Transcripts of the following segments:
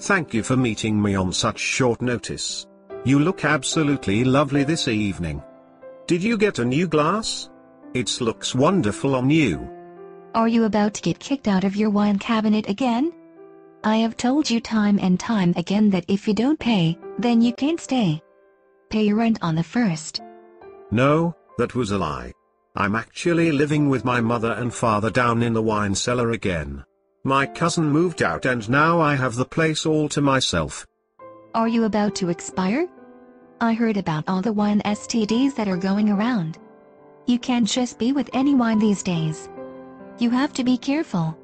Thank you for meeting me on such short notice. You look absolutely lovely this evening. Did you get a new glass? It looks wonderful on you. Are you about to get kicked out of your wine cabinet again? I have told you time and time again that if you don't pay, then you can't stay. Pay your rent on the 1st. No, that was a lie. I'm actually living with my mother and father down in the wine cellar again. My cousin moved out and now I have the place all to myself. Are you about to expire? I heard about all the wine STDs that are going around. You can't just be with any wine these days. You have to be careful.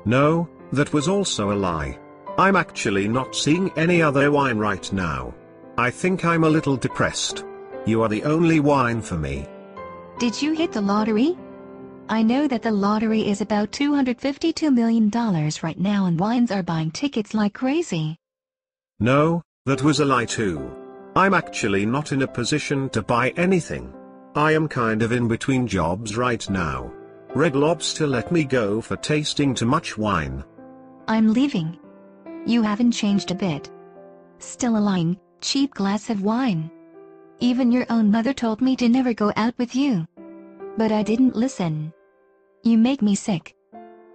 No, that was also a lie. I'm actually not seeing any other wine right now. I think I'm a little depressed. You are the only wine for me. Did you hit the lottery? I know that the lottery is about $252 million right now and wines are buying tickets like crazy. No, that was a lie too. I'm actually not in a position to buy anything. I am kind of in between jobs right now. Red Lobster let me go for tasting too much wine. I'm leaving. You haven't changed a bit. Still a lying, cheap glass of wine. Even your own mother told me to never go out with you. But I didn't listen. You make me sick.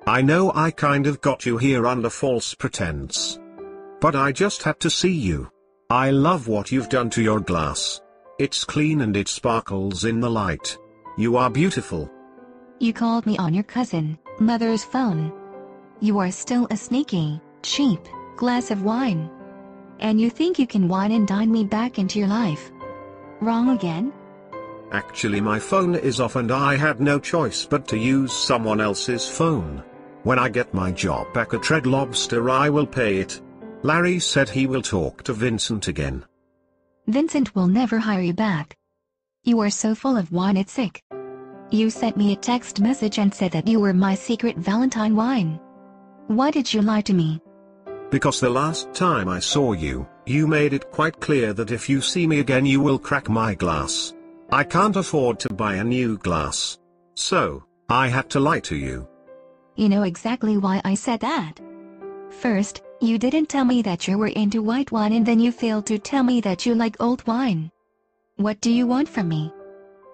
I know I kind of got you here under false pretense. But I just had to see you. I love what you've done to your glass. It's clean and it sparkles in the light. You are beautiful. You called me on your cousin, mother's phone. You are still a sneaky, cheap glass of wine. And you think you can wine and dine me back into your life. Wrong again? Actually my phone is off and I had no choice but to use someone else's phone. When I get my job back at Red Lobster I will pay it. Larry said he will talk to Vincent again. Vincent will never hire you back. You are so full of wine it's sick. You sent me a text message and said that you were my secret Valentine wine. Why did you lie to me? Because the last time I saw you, you made it quite clear that if you see me again you will crack my glass. I can't afford to buy a new glass. So, I had to lie to you. You know exactly why I said that. First, you didn't tell me that you were into white wine and then you failed to tell me that you like old wine. What do you want from me?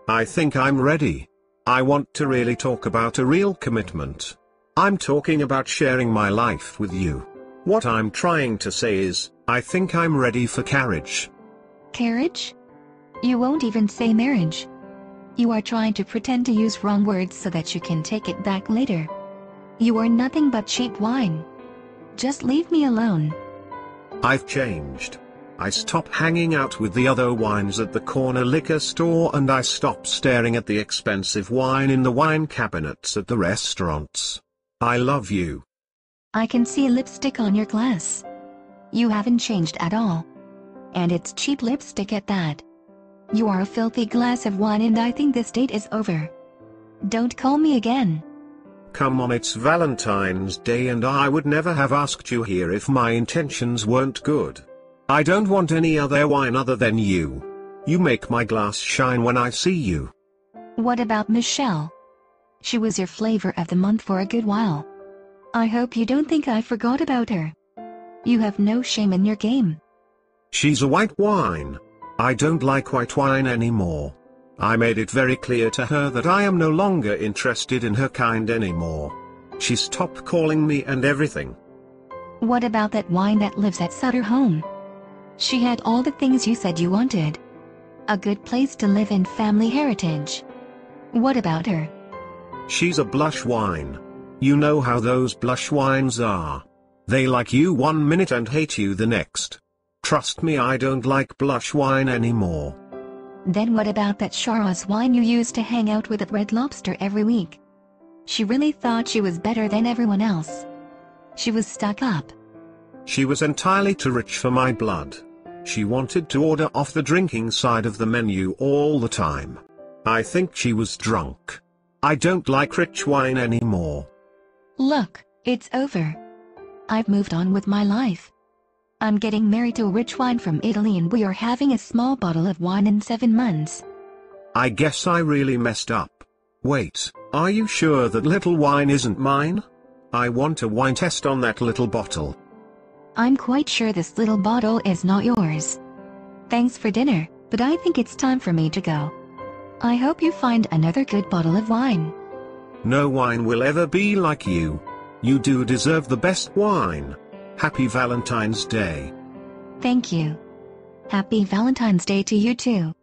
I think I'm ready. I want to really talk about a real commitment. I'm talking about sharing my life with you. What I'm trying to say is, I think I'm ready for carriage. Carriage? You won't even say marriage. You are trying to pretend to use wrong words so that you can take it back later. You are nothing but cheap wine. Just leave me alone. I've changed. I stopped hanging out with the other wines at the corner liquor store and I stopped staring at the expensive wine in the wine cabinets at the restaurants. I love you. I can see lipstick on your glass. You haven't changed at all. And it's cheap lipstick at that. You are a filthy glass of wine and I think this date is over. Don't call me again. Come on, it's Valentine's Day and I would never have asked you here if my intentions weren't good. I don't want any other wine other than you. You make my glass shine when I see you. What about Michelle? She was your flavor of the month for a good while. I hope you don't think I forgot about her. You have no shame in your game. She's a white wine. I don't like white wine anymore. I made it very clear to her that I am no longer interested in her kind anymore. She stopped calling me and everything. What about that wine that lives at Sutter home? She had all the things you said you wanted. A good place to live and family heritage. What about her? She's a blush wine. You know how those blush wines are. They like you 1 minute and hate you the next. Trust me, I don't like blush wine anymore. Then what about that Shiraz wine you used to hang out with at Red Lobster every week? She really thought she was better than everyone else. She was stuck up. She was entirely too rich for my blood. She wanted to order off the drinking side of the menu all the time. I think she was drunk. I don't like rich wine anymore. Look, it's over. I've moved on with my life. I'm getting married to a rich wine from Italy and we are having a small bottle of wine in 7 months. I guess I really messed up. Wait, are you sure that little wine isn't mine? I want a wine test on that little bottle. I'm quite sure this little bottle is not yours. Thanks for dinner, but I think it's time for me to go. I hope you find another good bottle of wine. No wine will ever be like you. You do deserve the best wine. Happy Valentine's Day. Thank you. Happy Valentine's Day to you too.